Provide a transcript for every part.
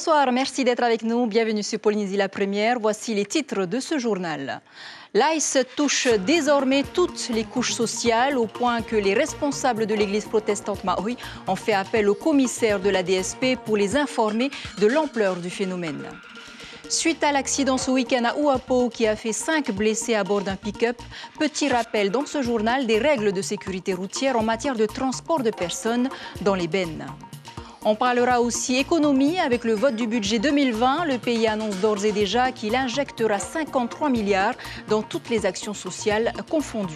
Bonsoir, merci d'être avec nous. Bienvenue sur Polynésie la Première. Voici les titres de ce journal. L'AIS touche désormais toutes les couches sociales au point que les responsables de l'église protestante Maui ont fait appel au commissaire de la DSP pour les informer de l'ampleur du phénomène. Suite à l'accident ce week-end à Uapo qui a fait 5 blessés à bord d'un pick-up, petit rappel dans ce journal des règles de sécurité routière en matière de transport de personnes dans les bennes. On parlera aussi économie avec le vote du budget 2020. Le pays annonce d'ores et déjà qu'il injectera 53 milliards dans toutes les actions sociales confondues.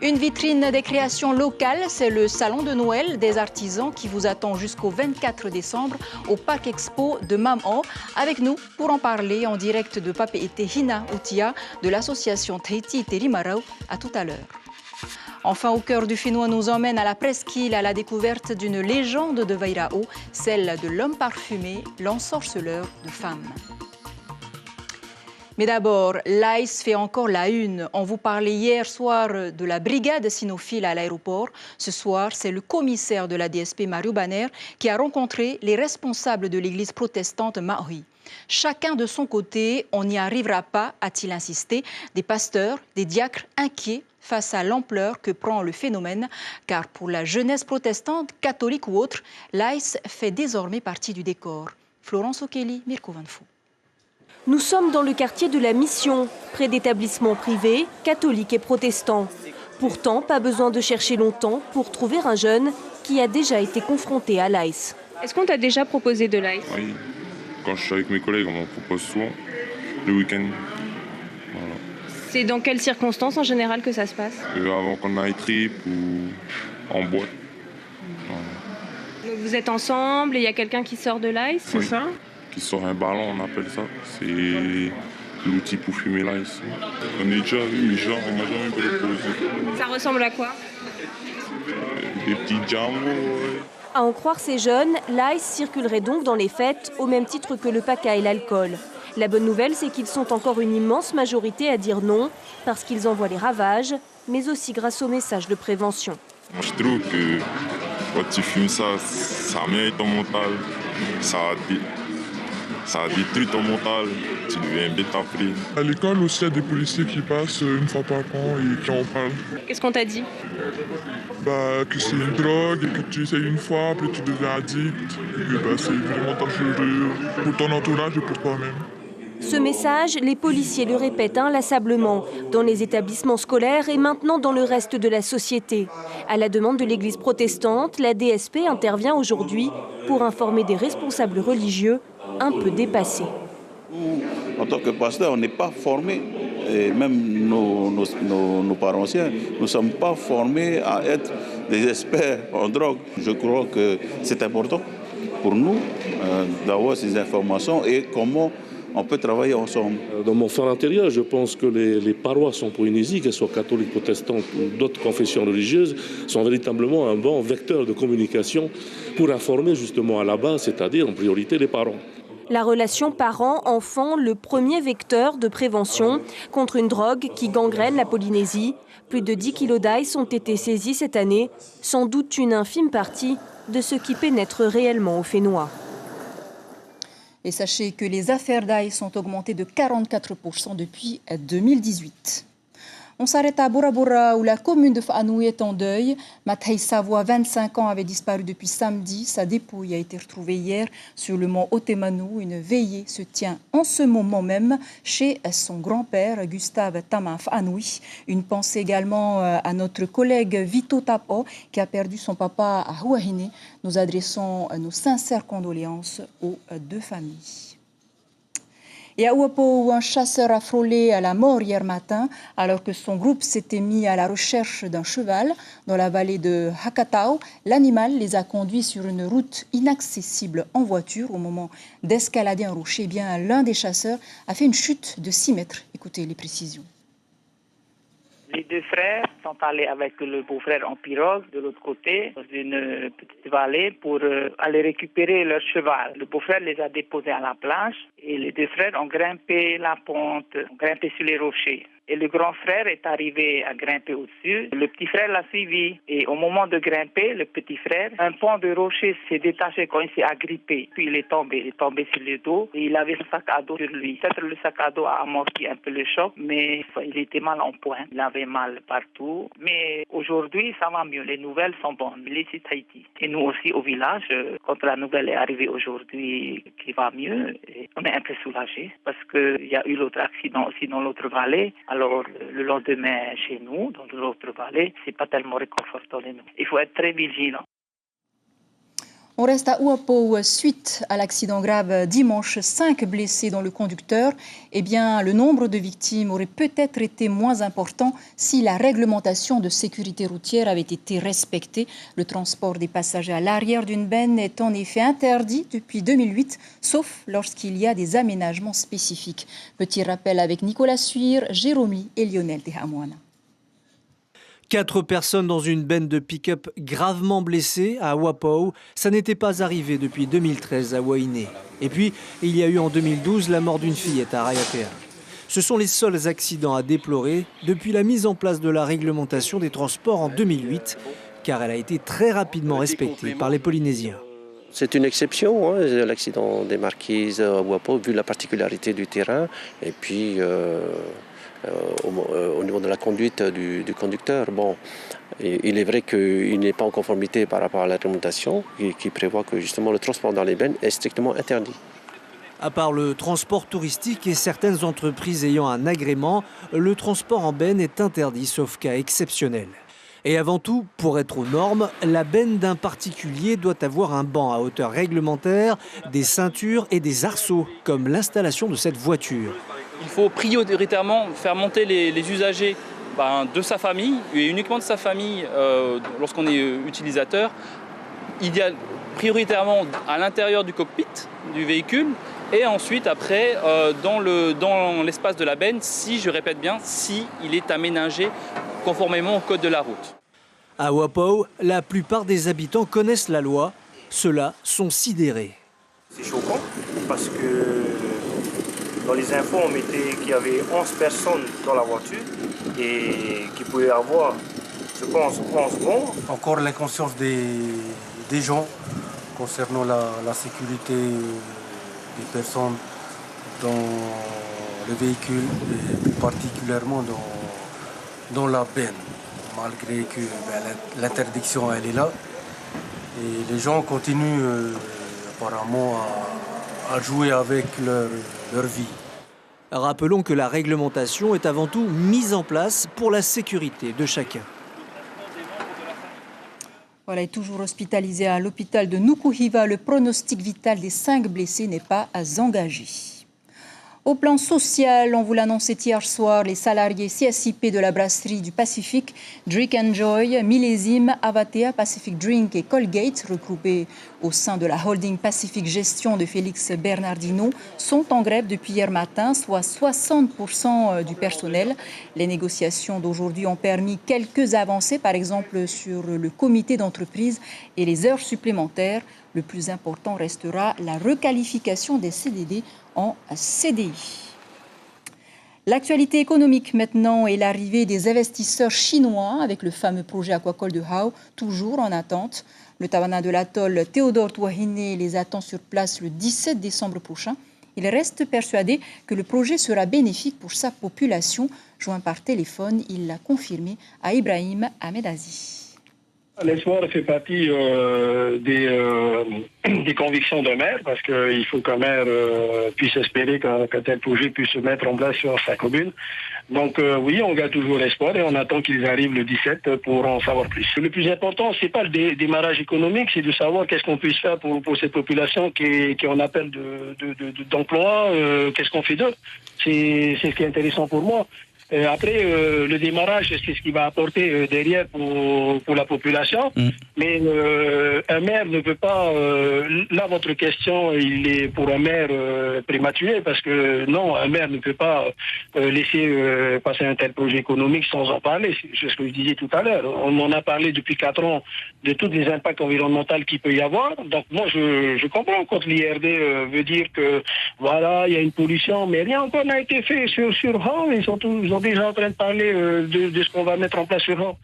Une vitrine des créations locales, c'est le salon de Noël des artisans qui vous attend jusqu'au 24 décembre au Parc Expo de Mam'o. Avec nous pour en parler en direct de Papeete Hina Utia de l'association Tahiti Terimarau. À tout à l'heure. Enfin, au cœur du Fénois nous emmène à la presqu'île à la découverte d'une légende de Vairao, celle de l'homme parfumé, l'ensorceleur de femmes. Mais d'abord, l'AIS fait encore la une. On vous parlait hier soir de la brigade cynophile à l'aéroport. Ce soir, c'est le commissaire de la DSP, Mario Banner, qui a rencontré les responsables de l'église protestante Maui. Chacun de son côté, on n'y arrivera pas, a-t-il insisté. Des pasteurs, des diacres inquiets face à l'ampleur que prend le phénomène, car pour la jeunesse protestante, catholique ou autre, l'AIS fait désormais partie du décor. Florence Okeli, Mirko Vanfou. Nous sommes dans le quartier de la Mission, près d'établissements privés, catholiques et protestants. Pourtant, pas besoin de chercher longtemps pour trouver un jeune qui a déjà été confronté à l'AIS. Est-ce qu'on t'a déjà proposé de l'AIS? Oui, quand je suis avec mes collègues, on m'en propose souvent, le week-end. Voilà. C'est dans quelles circonstances en général que ça se passe? Avant qu'on aille trip ou en boîte. Voilà. Donc vous êtes ensemble et il y a quelqu'un qui sort de l'AIS, c'est ça? Qui sort un ballon, on appelle ça. C'est l'outil pour fumer l'AIS. On est déjà vu, mais genre, on m'a jamais proposé. Ça ressemble à quoi? Des petits jambos, ouais. À en croire ces jeunes, l'AIS circulerait donc dans les fêtes au même titre que le paca et l'alcool. La bonne nouvelle, c'est qu'ils sont encore une immense majorité à dire non, parce qu'ils envoient les ravages, mais aussi grâce aux messages de prévention. Moi, je trouve que quand tu fumes ça, ça met ton mental, ça détruit ton mental, tu deviens bêta pris. À l'école aussi, il y a des policiers qui passent une fois par an et qui en parlent. Qu'est-ce qu'on t'a dit? Que c'est une drogue et que tu essayes une fois, puis tu deviens addict. Et que c'est vraiment dangereux pour ton entourage et pour toi-même. Ce message, les policiers le répètent inlassablement dans les établissements scolaires et maintenant dans le reste de la société. À la demande de l'église protestante, la DSP intervient aujourd'hui pour informer des responsables religieux un peu dépassés. En tant que pasteur, on n'est pas formés, et même nos parents anciens, nous ne sommes pas formés à être des experts en drogue. Je crois que c'est important pour nous d'avoir ces informations et comment on peut travailler ensemble. Dans mon fort intérieur, je pense que les paroisses en Polynésie, qu'elles soient catholiques, protestantes ou d'autres confessions religieuses, sont véritablement un bon vecteur de communication pour informer justement à la base, c'est-à-dire en priorité les parents. La relation parent-enfant, le premier vecteur de prévention contre une drogue qui gangrène la Polynésie. Plus de 10 kilos d'ice ont été saisis cette année, sans doute une infime partie de ce qui pénètre réellement au Fénois. Et sachez que les affaires d'AIS ont augmenté de 44% depuis 2018. On s'arrête à Bora Bora où la commune de Fa'anoui est en deuil. Mathaï Savoie, 25 ans, avait disparu depuis samedi. Sa dépouille a été retrouvée hier sur le mont Otemanou. Une veillée se tient en ce moment même chez son grand-père, Gustave Tama Fa'anoui. Une pensée également à notre collègue Vito Tapo qui a perdu son papa à Huahine. Nous adressons nos sincères condoléances aux deux familles. Et à Uapo, où un chasseur a frôlé à la mort hier matin, alors que son groupe s'était mis à la recherche d'un cheval dans la vallée de Hakatao, l'animal les a conduits sur une route inaccessible en voiture. Au moment d'escalader un rocher, l'un des chasseurs a fait une chute de 6 mètres. Écoutez les précisions. Les deux frères sont allés avec le beau-frère en pirogue de l'autre côté, dans une petite vallée, pour aller récupérer leur cheval. Le beau-frère les a déposés à la plage et les deux frères ont grimpé la pente, ont grimpé sur les rochers. Et le grand frère est arrivé à grimper au-dessus. Le petit frère l'a suivi. Et au moment de grimper, le petit frère, un pan de rocher s'est détaché quand il s'est agrippé. Puis il est tombé sur le dos. Et il avait son sac à dos sur lui. Peut-être le sac à dos a amorti un peu le choc, mais il était mal en point. Il avait mal partout. Mais aujourd'hui, ça va mieux. Les nouvelles sont bonnes. Il est ici Tahiti. Et nous aussi au village, quand la nouvelle est arrivée aujourd'hui, qui va mieux, et on est un peu soulagés parce qu'il y a eu l'autre accident aussi dans l'autre vallée. Alors le lendemain chez nous, dans l'autre vallée, c'est pas tellement réconfortant. Il faut être très vigilant. On reste à Uapo suite à l'accident grave dimanche. 5 blessés dont le conducteur. Eh bien, le nombre de victimes aurait peut-être été moins important si la réglementation de sécurité routière avait été respectée. Le transport des passagers à l'arrière d'une benne est en effet interdit depuis 2008, sauf lorsqu'il y a des aménagements spécifiques. Petit rappel avec Nicolas Suire, Jérôme et Lionel Tehamouana. 4 personnes dans une benne de pick-up gravement blessées à Uapo. Ça n'était pas arrivé depuis 2013 à Wainé. Et puis, il y a eu en 2012 la mort d'une fillette à Raiatea. Ce sont les seuls accidents à déplorer depuis la mise en place de la réglementation des transports en 2008, car elle a été très rapidement respectée par les Polynésiens. C'est une exception, l'accident des Marquises à Uapo, vu la particularité du terrain. Et puis... au niveau de la conduite du conducteur. Bon, il est vrai qu'il n'est pas en conformité par rapport à la réglementation qui prévoit que justement le transport dans les bennes est strictement interdit. À part le transport touristique et certaines entreprises ayant un agrément, le transport en benne est interdit sauf cas exceptionnel. Et avant tout, pour être aux normes, la benne d'un particulier doit avoir un banc à hauteur réglementaire, des ceintures et des arceaux, comme l'installation de cette voiture. Il faut prioritairement faire monter les usagers de sa famille et uniquement de sa famille lorsqu'on est utilisateur. Prioritairement à l'intérieur du cockpit du véhicule et ensuite après dans l'espace de la benne si, je répète bien, si il est aménagé conformément au code de la route. À Uapo, la plupart des habitants connaissent la loi. Ceux-là sont sidérés. C'est choquant parce que dans les infos, on mettait qu'il y avait 11 personnes dans la voiture et qu'il pouvait y avoir, je pense, 11 morts. Encore l'inconscience des gens concernant la sécurité des personnes dans le véhicule et plus particulièrement dans la benne. Malgré que l'interdiction elle est là et les gens continuent apparemment à jouer avec leur vie. Rappelons que la réglementation est avant tout mise en place pour la sécurité de chacun. Voilà, et toujours hospitalisé à l'hôpital de Nukuhiva, le pronostic vital des 5 blessés n'est pas engagé. Au plan social, on vous l'annonçait hier soir, les salariés CSIP de la brasserie du Pacifique, Drink Enjoy, Millésime, Avatea, Pacific Drink et Colgate, regroupés au sein de la holding Pacific Gestion de Félix Bernardino, sont en grève depuis hier matin, soit 60% du personnel. Les négociations d'aujourd'hui ont permis quelques avancées, par exemple sur le comité d'entreprise et les heures supplémentaires. Le plus important restera la requalification des CDD en CDI. L'actualité économique maintenant et l'arrivée des investisseurs chinois avec le fameux projet aquacole de Hao, toujours en attente. Le tawana de l'atoll Théodore Touahine les attend sur place le 17 décembre prochain. Il reste persuadé que le projet sera bénéfique pour sa population. Joint par téléphone, il l'a confirmé à Ibrahim Ahmedazi. L'espoir fait partie des convictions de maire parce qu'il faut qu'un maire puisse espérer qu'un tel projet puisse se mettre en place sur sa commune. Donc oui, on garde toujours l'espoir et on attend qu'ils arrivent le 17 pour en savoir plus. Le plus important, c'est pas le démarrage économique, c'est de savoir qu'est-ce qu'on puisse faire pour cette population qui est en appel d'emploi, qu'est-ce qu'on fait d'eux. C'est ce qui est intéressant pour moi. Après, le démarrage, c'est ce qui va apporter derrière pour la population. Mais un maire ne peut pas... là, votre question, il est pour un maire prématuré parce que non, un maire ne peut pas laisser passer un tel projet économique sans en parler. C'est ce que je disais tout à l'heure. On en a parlé depuis 4 ans de tous les impacts environnementaux qu'il peut y avoir. Donc moi, je comprends quand l'IRD veut dire que voilà, il y a une pollution, mais rien encore n'a été fait sur Hao. Ils ont déjà en train de parler de ce qu'on va mettre en place sur Rome.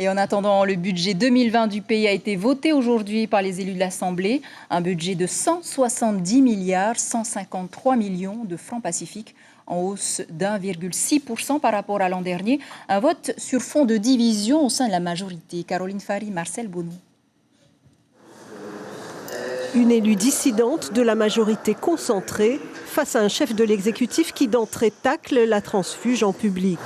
Et en attendant, le budget 2020 du pays a été voté aujourd'hui par les élus de l'Assemblée. Un budget de 170 milliards 153 millions de francs pacifiques, en hausse d'1,6% par rapport à l'an dernier. Un vote sur fond de division au sein de la majorité. Caroline Fary, Marcel Bonou. Une élue dissidente de la majorité concentrée face à un chef de l'exécutif qui d'entrée tacle la transfuge en public.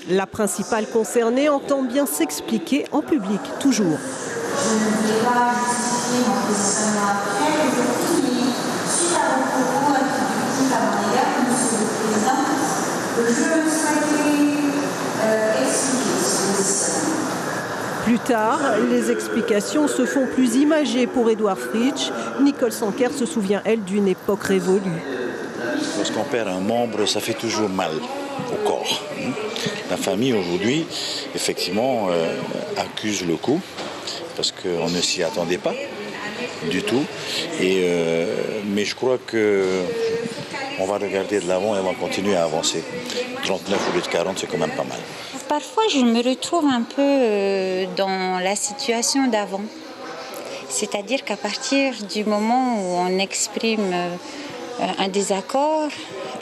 La principale concernée entend bien s'expliquer en public, toujours. Je ne vais pas justifier mon positionnement après, aujourd'hui, suite à vos propos introductifs à mon égard, Monsieur le Président, je souhaitais expliquer ce positionnement. Plus tard, les explications se font plus imagées pour Édouard Fritsch. Nicole Sanquer se souvient, elle, d'une époque révolue. Lorsqu'on perd un membre, ça fait toujours mal au corps. La famille, aujourd'hui, effectivement, accuse le coup, parce qu'on ne s'y attendait pas du tout. Mais je crois qu'on va regarder de l'avant et on va continuer à avancer. 39 au lieu de 40, c'est quand même pas mal. Parfois, je me retrouve un peu dans la situation d'avant. C'est-à-dire qu'à partir du moment où on exprime un désaccord,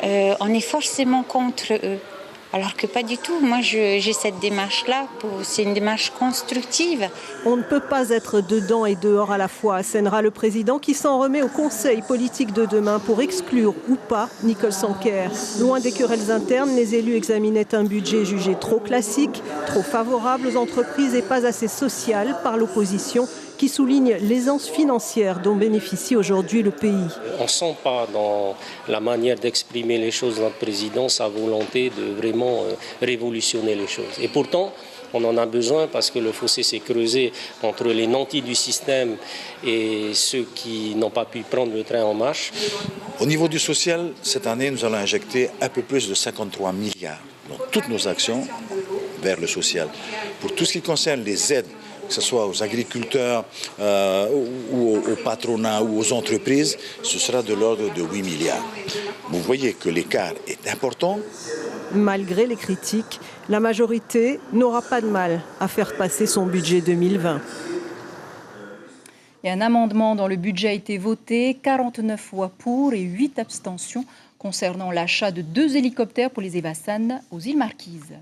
on est forcément contre eux. Alors que pas du tout. Moi, j'ai cette démarche-là, c'est une démarche constructive. On ne peut pas être dedans et dehors à la fois, assènera le président qui s'en remet au conseil politique de demain pour exclure ou pas Nicole Sanquer. Loin des querelles internes, les élus examinaient un budget jugé trop classique, trop favorable aux entreprises et pas assez social par l'opposition, qui souligne l'aisance financière dont bénéficie aujourd'hui le pays. On ne sent pas dans la manière d'exprimer les choses de notre président sa volonté de vraiment révolutionner les choses. Et pourtant, on en a besoin parce que le fossé s'est creusé entre les nantis du système et ceux qui n'ont pas pu prendre le train en marche. Au niveau du social, cette année, nous allons injecter un peu plus de 53 milliards dans toutes nos actions vers le social. Pour tout ce qui concerne les aides, que ce soit aux agriculteurs ou au patronat ou aux entreprises, ce sera de l'ordre de 8 milliards. Vous voyez que l'écart est important. Malgré les critiques, la majorité n'aura pas de mal à faire passer son budget 2020. Et un amendement dans le budget a été voté, 49 voix pour et 8 abstentions concernant l'achat de 2 hélicoptères pour les Evassan aux îles Marquises.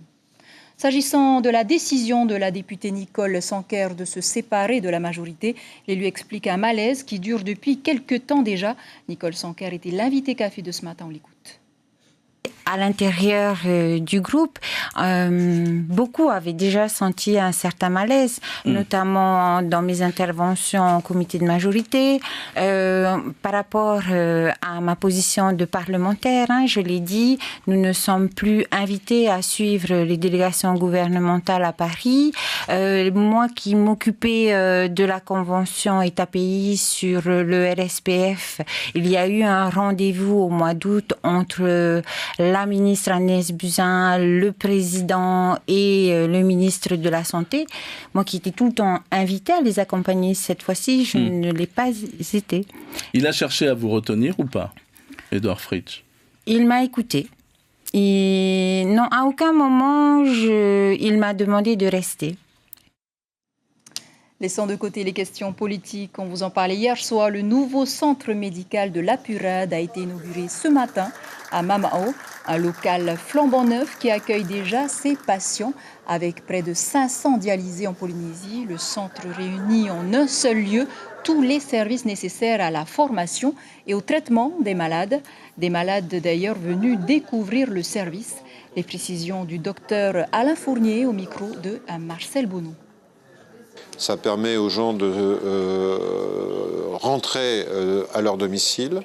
S'agissant de la décision de la députée Nicole Sanquer de se séparer de la majorité, l'élu explique un malaise qui dure depuis quelques temps déjà. Nicole Sanquer était l'invitée café de ce matin, on l'écoute. À l'intérieur du groupe, beaucoup avaient déjà senti un certain malaise, notamment dans mes interventions au comité de majorité, par rapport à ma position de parlementaire. Je l'ai dit, nous ne sommes plus invités à suivre les délégations gouvernementales à Paris. Moi qui m'occupais de la convention État-pays sur le RSPF, il y a eu un rendez-vous au mois d'août entre la ministre Agnès Buzyn, le président et le ministre de la Santé. Moi qui étais tout le temps invitée à les accompagner, cette fois-ci, je ne l'ai pas été. Il a cherché à vous retenir ou pas, Édouard Fritsch? Il m'a écouté. Et non, à aucun moment, il m'a demandé de rester. Laissant de côté les questions politiques, on vous en parlait hier soir, le nouveau centre médical de l'Apurade a été inauguré ce matin à Mamao, un local flambant neuf qui accueille déjà ses patients. Avec près de 500 dialysés en Polynésie, le centre réunit en un seul lieu tous les services nécessaires à la formation et au traitement des malades d'ailleurs venus découvrir le service. Les précisions du docteur Alain Fournier au micro de Marcel Bonou. Ça permet aux gens de rentrer à leur domicile,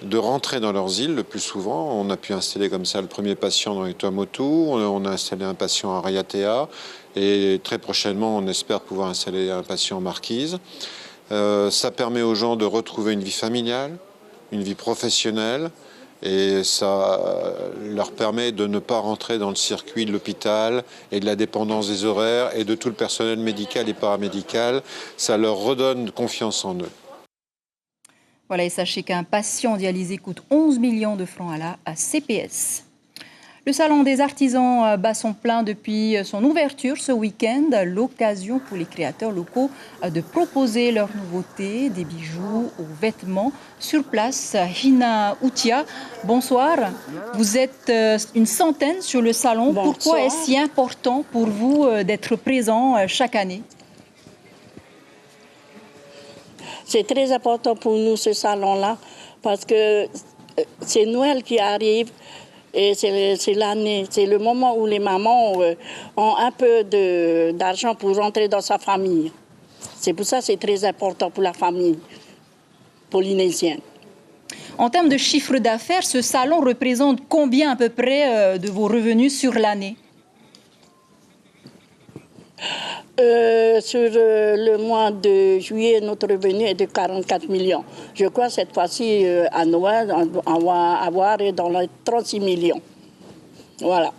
de rentrer dans leurs îles le plus souvent. On a pu installer comme ça le premier patient dans les Tuamotu, on a installé un patient à Raiatea et très prochainement on espère pouvoir installer un patient en Marquise. Ça permet aux gens de retrouver une vie familiale, une vie professionnelle et ça leur permet de ne pas rentrer dans le circuit de l'hôpital et de la dépendance des horaires et de tout le personnel médical et paramédical. Ça leur redonne confiance en eux. Voilà, et sachez qu'un patient dialysé coûte 11 millions de francs à la CPS. Le Salon des artisans bat son plein depuis son ouverture ce week-end. L'occasion pour les créateurs locaux de proposer leurs nouveautés, des bijoux aux vêtements sur place. Hina Outia, bonsoir. Vous êtes une centaine sur le salon. Bonsoir. Pourquoi est-ce si important pour vous d'être présent chaque année ? C'est très important pour nous ce salon-là parce que c'est Noël qui arrive. Et c'est l'année, c'est le moment où les mamans ont un peu d'argent pour rentrer dans sa famille. C'est pour ça que c'est très important pour la famille polynésienne. En termes de chiffre d'affaires, ce salon représente combien à peu près de vos revenus sur l'année ? Sur le mois de juillet, notre revenu est de 44 millions. Je crois que cette fois-ci, à Noël, on va avoir dans les 36 millions. Voilà.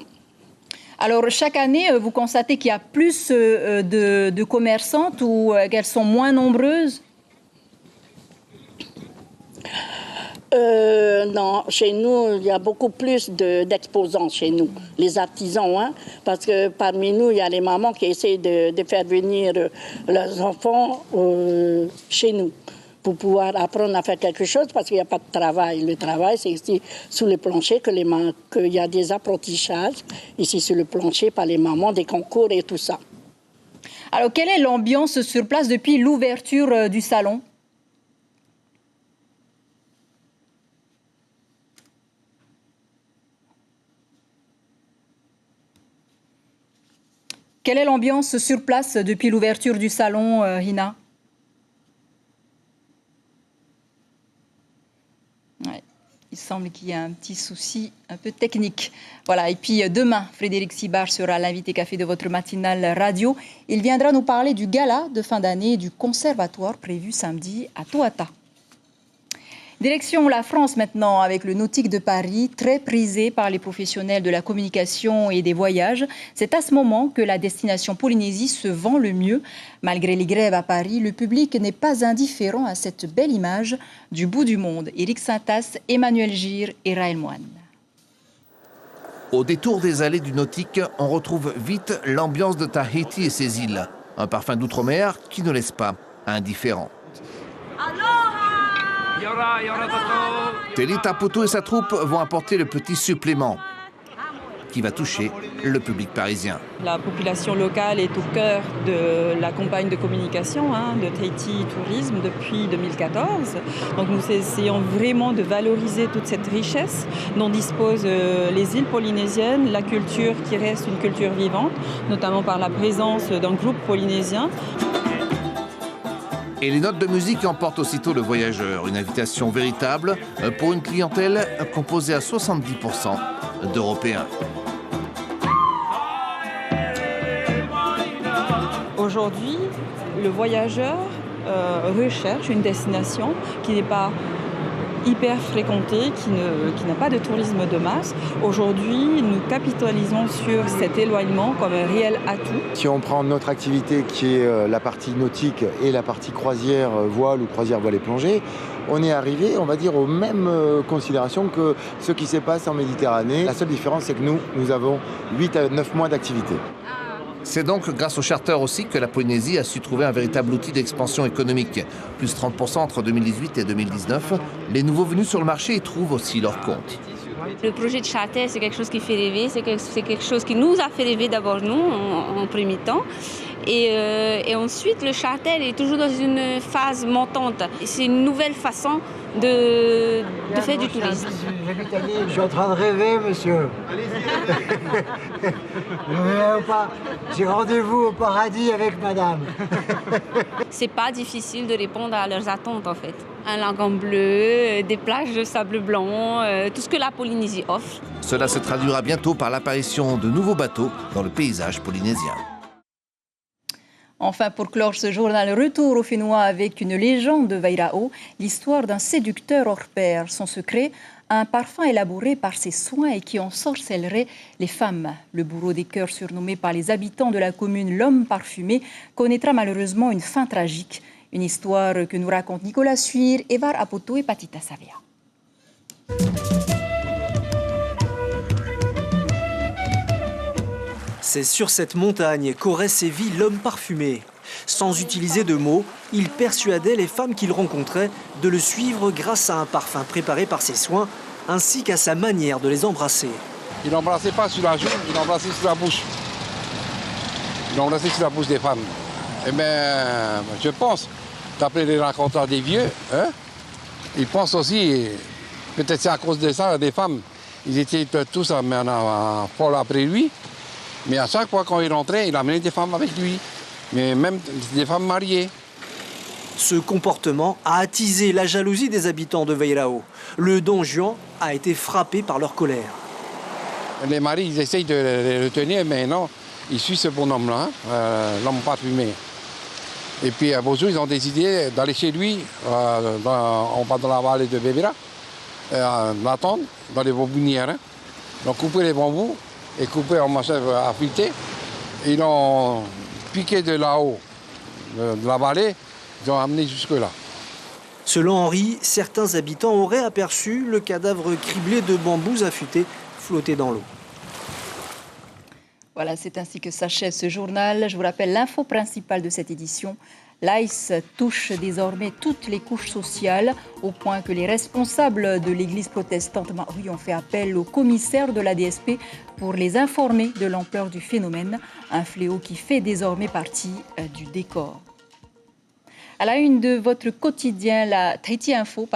Alors, chaque année, vous constatez qu'il y a plus de commerçantes ou qu'elles sont moins nombreuses ? Non, chez nous, il y a beaucoup plus d'exposants chez nous, les artisans, hein, parce que parmi nous, il y a les mamans qui essaient de faire venir leurs enfants chez nous pour pouvoir apprendre à faire quelque chose, parce qu'il n'y a pas de travail. Le travail, c'est ici sous le plancher qu'il y a des apprentissages, ici sur le plancher par les mamans, des concours et tout ça. Alors, quelle est l'ambiance sur place depuis l'ouverture du salon ? Quelle est l'ambiance sur place depuis l'ouverture du salon, Hina ? Ouais, il semble qu'il y a un petit souci un peu technique. Voilà, et puis demain, Frédéric Sibard sera l'invité café de votre matinale radio. Il viendra nous parler du gala de fin d'année du conservatoire prévu samedi à Toata. Direction la France maintenant avec le Nautique de Paris, très prisé par les professionnels de la communication et des voyages. C'est à ce moment que la destination Polynésie se vend le mieux. Malgré les grèves à Paris, le public n'est pas indifférent à cette belle image du bout du monde. Éric Saintas, Emmanuel Gir et Raël Moine. Au détour des allées du Nautique, on retrouve vite l'ambiance de Tahiti et ses îles. Un parfum d'outre-mer qui ne laisse pas indifférent. Teli Taputu et sa troupe vont apporter le petit supplément qui va toucher le public parisien. La population locale est au cœur de la campagne de communication de Tahiti Tourisme depuis 2014. Donc nous essayons vraiment de valoriser toute cette richesse dont disposent les îles polynésiennes, la culture qui reste une culture vivante, notamment par la présence d'un groupe polynésien. Et les notes de musique emportent aussitôt le voyageur. Une invitation véritable pour une clientèle composée à 70% d'Européens. Aujourd'hui, le voyageur recherche une destination qui n'est pas hyper fréquentée, qui n'a pas de tourisme de masse. Aujourd'hui, nous capitalisons sur cet éloignement comme un réel atout. Si on prend notre activité qui est la partie nautique et la partie croisière voile ou croisière voile et plongée, on est arrivé, on va dire, aux mêmes considérations que ce qui se passe en Méditerranée. La seule différence, c'est que nous avons 8 à 9 mois d'activité. C'est donc grâce au charter aussi que la Polynésie a su trouver un véritable outil d'expansion économique. Plus 30% entre 2018 et 2019. Les nouveaux venus sur le marché y trouvent aussi leur compte. Le projet de charter, c'est quelque chose qui fait rêver. C'est quelque chose qui nous a fait rêver d'abord, nous, en premier temps. Et ensuite, le charter est toujours dans une phase montante. C'est une nouvelle façon de faire du tourisme. Je suis en train de rêver, monsieur. J'ai rendez-vous au paradis avec madame. C'est pas difficile de répondre à leurs attentes, en fait. Un lagon bleu, des plages de sable blanc, tout ce que la Polynésie offre. Cela se traduira bientôt par l'apparition de nouveaux bateaux dans le paysage polynésien. Enfin, pour clore ce journal, retour au Fénois avec une légende de Vairao, l'histoire d'un séducteur hors pair. Son secret, un parfum élaboré par ses soins et qui ensorcellerait les femmes. Le bourreau des cœurs, surnommé par les habitants de la commune l'homme parfumé, connaîtra malheureusement une fin tragique. Une histoire que nous racontent Nicolas Suir, Evar Apoto et Patita Savia. C'est sur cette montagne qu'aurait sévi l'homme parfumé. Sans utiliser de mots, il persuadait les femmes qu'il rencontrait de le suivre grâce à un parfum préparé par ses soins, ainsi qu'à sa manière de les embrasser. Il n'embrassait pas sur la joue, il embrassait sur la bouche. Il embrassait sur la bouche des femmes. Eh bien, je pense, d'après les racontants des vieux, hein, ils pensent aussi, peut-être c'est à cause de ça, des femmes, ils étaient tous folle après lui. Mais à chaque fois quand il rentrait, il amenait des femmes avec lui, mais même des femmes mariées. Ce comportement a attisé la jalousie des habitants de Veirao. Le Don Juan a été frappé par leur colère. Les maris, ils essayent de les retenir, mais non, ils suivent ce bonhomme-là, l'homme parfumé. Et puis à Bozo, ils ont décidé d'aller chez lui, on part dans la vallée de Bébéra, l'attendre dans les bambouinières. Hein. Ils ont coupé les bambous et coupé en morceaux affûtés. Ils l'ont piqué de là-haut, de la vallée, ils l'ont amené jusque-là. Selon Henri, certains habitants auraient aperçu le cadavre criblé de bambous affûtés flotter dans l'eau. Voilà, c'est ainsi que s'achève ce journal. Je vous rappelle l'info principale de cette édition. L'AIS touche désormais toutes les couches sociales, au point que les responsables de l'église protestante Maori ont fait appel au commissaire de la DSP pour les informer de l'ampleur du phénomène, un fléau qui fait désormais partie du décor. À la une de votre quotidien, la Tahiti Info,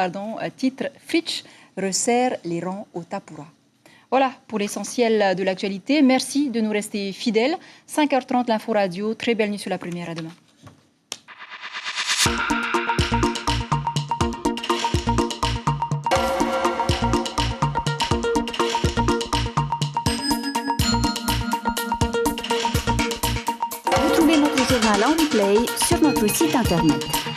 titre « Fritsch resserre les rangs au Tapura ». Voilà pour l'essentiel de l'actualité. Merci de nous rester fidèles. 5h30, l'info radio. Très belle nuit sur la première. À demain. Retrouvez notre journal en replay sur notre site internet.